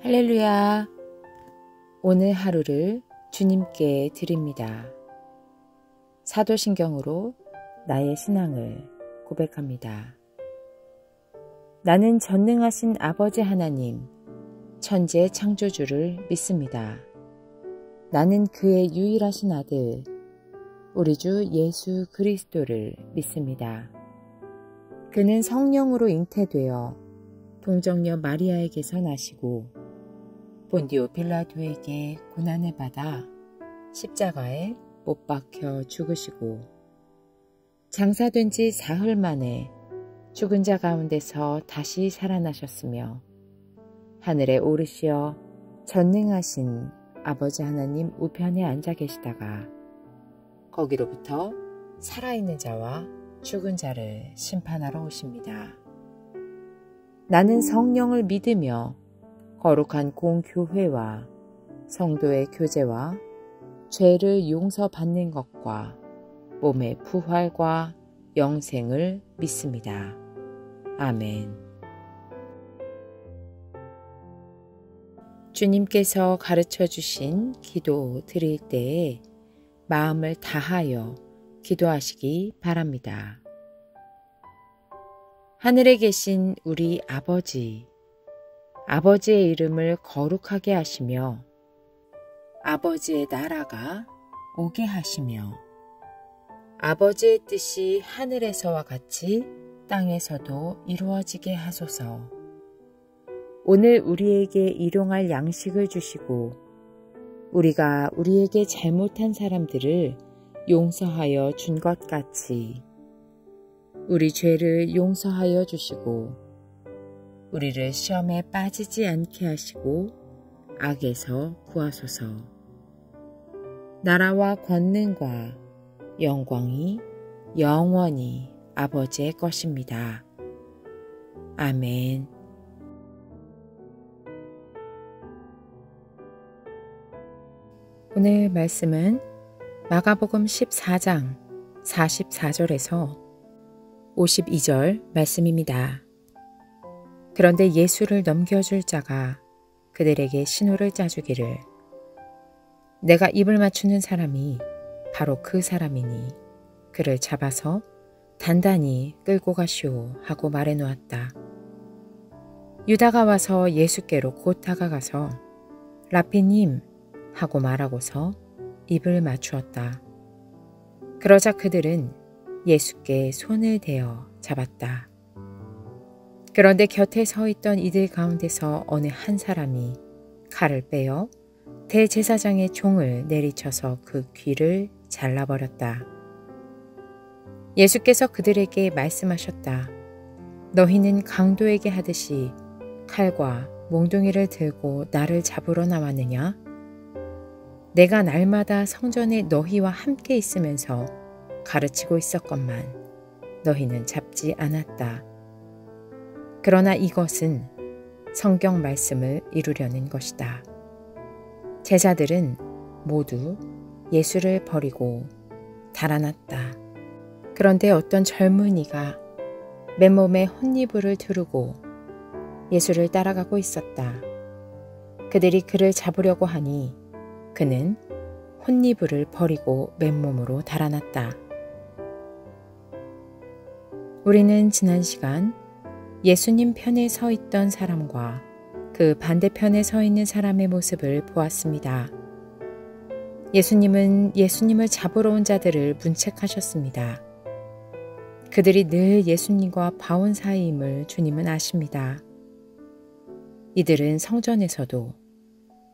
할렐루야. 오늘 하루를 주님께 드립니다. 사도신경으로 나의 신앙을 고백합니다. 나는 전능하신 아버지 하나님, 천지의 창조주를 믿습니다. 나는 그의 유일하신 아들, 우리 주 예수 그리스도를 믿습니다. 그는 성령으로 잉태되어 동정녀 마리아에게서 나시고 본디오 빌라도에게 고난을 받아 십자가에 못 박혀 죽으시고 장사된 지 사흘 만에 죽은 자 가운데서 다시 살아나셨으며 하늘에 오르시어 전능하신 아버지 하나님 우편에 앉아 계시다가 거기로부터 살아있는 자와 죽은 자를 심판하러 오십니다. 나는 성령을 믿으며 거룩한 공교회와 성도의 교제와 죄를 용서받는 것과 몸의 부활과 영생을 믿습니다. 아멘. 주님께서 가르쳐 주신 기도 드릴 때에 마음을 다하여 기도하시기 바랍니다. 하늘에 계신 우리 아버지의 이름을 거룩하게 하시며 아버지의 나라가 오게 하시며 아버지의 뜻이 하늘에서와 같이 땅에서도 이루어지게 하소서. 오늘 우리에게 일용할 양식을 주시고 우리가 우리에게 잘못한 사람들을 용서하여 준 것 같이 우리 죄를 용서하여 주시고 우리를 시험에 빠지지 않게 하시고 악에서 구하소서. 나라와 권능과 영광이 영원히 아버지의 것입니다. 아멘. 오늘 말씀은 마가복음 14장 44절에서 52절 말씀입니다. 그런데 예수를 넘겨줄 자가 그들에게 신호를 짜주기를 내가 입을 맞추는 사람이 바로 그 사람이니 그를 잡아서 단단히 끌고 가시오 하고 말해 놓았다. 유다가 와서 예수께로 곧 다가가서 라피님 하고 말하고서 입을 맞추었다. 그러자 그들은 예수께 손을 대어 잡았다. 그런데 곁에 서 있던 이들 가운데서 어느 한 사람이 칼을 빼어 대제사장의 종을 내리쳐서 그 귀를 잘라버렸다. 예수께서 그들에게 말씀하셨다. 너희는 강도에게 하듯이 칼과 몽둥이를 들고 나를 잡으러 나왔느냐? 내가 날마다 성전에 너희와 함께 있으면서 가르치고 있었건만 너희는 잡지 않았다. 그러나 이것은 성경 말씀을 이루려는 것이다. 제자들은 모두 예수를 버리고 달아났다. 그런데 어떤 젊은이가 맨몸에 혼이불을 두르고 예수를 따라가고 있었다. 그들이 그를 잡으려고 하니 그는 혼이불을 버리고 맨몸으로 달아났다. 우리는 지난 시간 예수님 편에 서 있던 사람과 그 반대편에 서 있는 사람의 모습을 보았습니다. 예수님은 예수님을 잡으러 온 자들을 문책하셨습니다. 그들이 늘 예수님과 바온 사이임을 주님은 아십니다. 이들은 성전에서도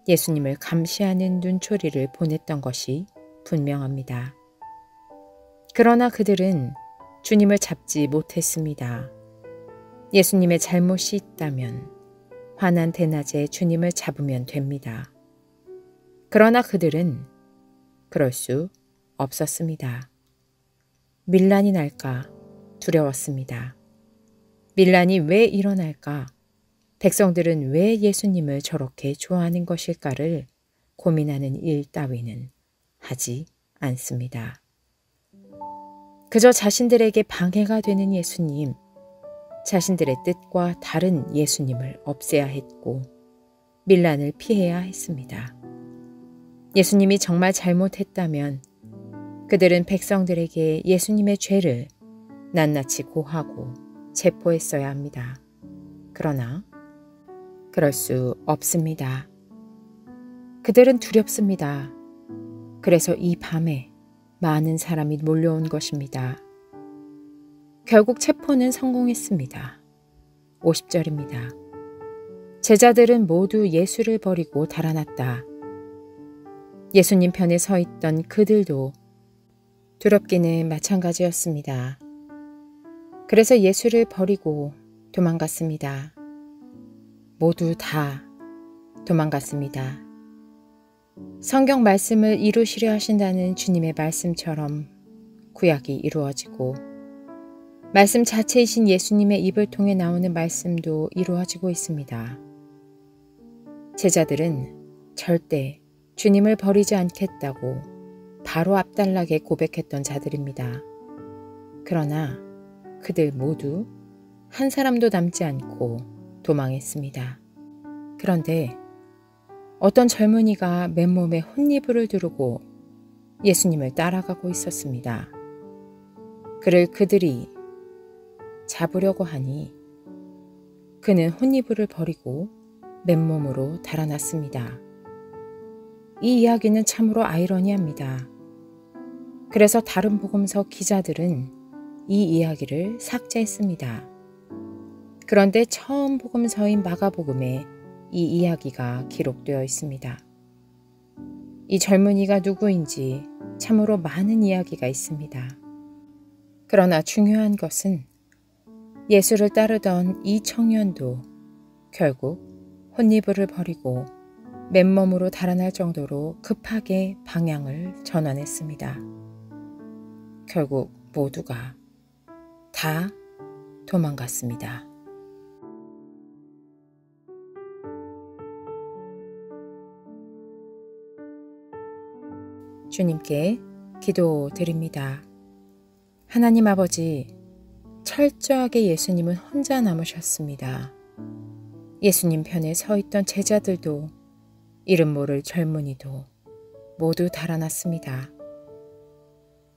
예수님을 감시하는 눈초리를 보냈던 것이 분명합니다. 그러나 그들은 주님을 잡지 못했습니다. 예수님의 잘못이 있다면 환난 대낮에 주님을 잡으면 됩니다. 그러나 그들은 그럴 수 없었습니다. 밀란이 날까 두려웠습니다. 밀란이 왜 일어날까? 백성들은 왜 예수님을 저렇게 좋아하는 것일까를 고민하는 일 따위는 하지 않습니다. 그저 자신들에게 방해가 되는 예수님, 자신들의 뜻과 다른 예수님을 없애야 했고 밀란을 피해야 했습니다. 예수님이 정말 잘못했다면 그들은 백성들에게 예수님의 죄를 낱낱이 고하고 체포했어야 합니다. 그러나 그럴 수 없습니다. 그들은 두렵습니다. 그래서 이 밤에 많은 사람이 몰려온 것입니다. 결국 체포는 성공했습니다. 50절입니다. 제자들은 모두 예수를 버리고 달아났다. 예수님 편에 서 있던 그들도 두렵기는 마찬가지였습니다. 그래서 예수를 버리고 도망갔습니다. 모두 다 도망갔습니다. 성경 말씀을 이루시려 하신다는 주님의 말씀처럼 구약이 이루어지고 말씀 자체이신 예수님의 입을 통해 나오는 말씀도 이루어지고 있습니다. 제자들은 절대 주님을 버리지 않겠다고 바로 앞달나게 고백했던 자들입니다. 그러나 그들 모두 한 사람도 남지 않고 도망했습니다. 그런데 어떤 젊은이가 맨몸에 혼이불을 두르고 예수님을 따라가고 있었습니다. 그를 그들이 잡으려고 하니 그는 혼이불을 버리고 맨몸으로 달아났습니다. 이 이야기는 참으로 아이러니합니다. 그래서 다른 복음서 기자들은 이 이야기를 삭제했습니다. 그런데 처음 복음서인 마가복음에 이 이야기가 기록되어 있습니다. 이 젊은이가 누구인지 참으로 많은 이야기가 있습니다. 그러나 중요한 것은 예수를 따르던 이 청년도 결국 혼이불을 버리고 맨몸으로 달아날 정도로 급하게 방향을 전환했습니다. 결국 모두가 다 도망갔습니다. 주님께 기도드립니다. 하나님 아버지, 철저하게 예수님은 혼자 남으셨습니다. 예수님 편에 서 있던 제자들도 이름 모를 젊은이도 모두 달아났습니다.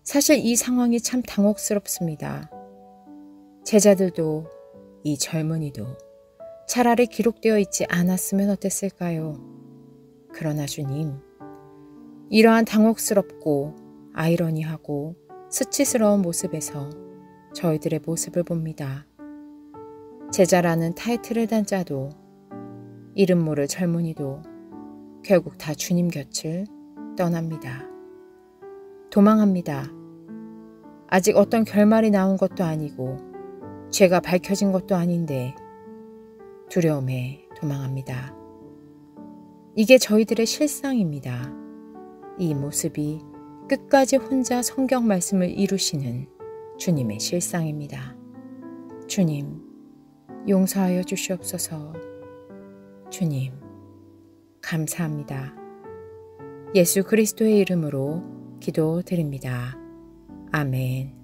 사실 이 상황이 참 당혹스럽습니다. 제자들도 이 젊은이도 차라리 기록되어 있지 않았으면 어땠을까요? 그러나 주님, 이러한 당혹스럽고 아이러니하고 수치스러운 모습에서 저희들의 모습을 봅니다. 제자라는 타이틀을 단 자도 이름 모를 젊은이도 결국 다 주님 곁을 떠납니다. 도망합니다. 아직 어떤 결말이 나온 것도 아니고 죄가 밝혀진 것도 아닌데 두려움에 도망합니다. 이게 저희들의 실상입니다. 이 모습이 끝까지 혼자 성경 말씀을 이루시는 주님의 실상입니다. 주님, 용서하여 주시옵소서. 주님, 감사합니다. 예수 그리스도의 이름으로 기도드립니다. 아멘.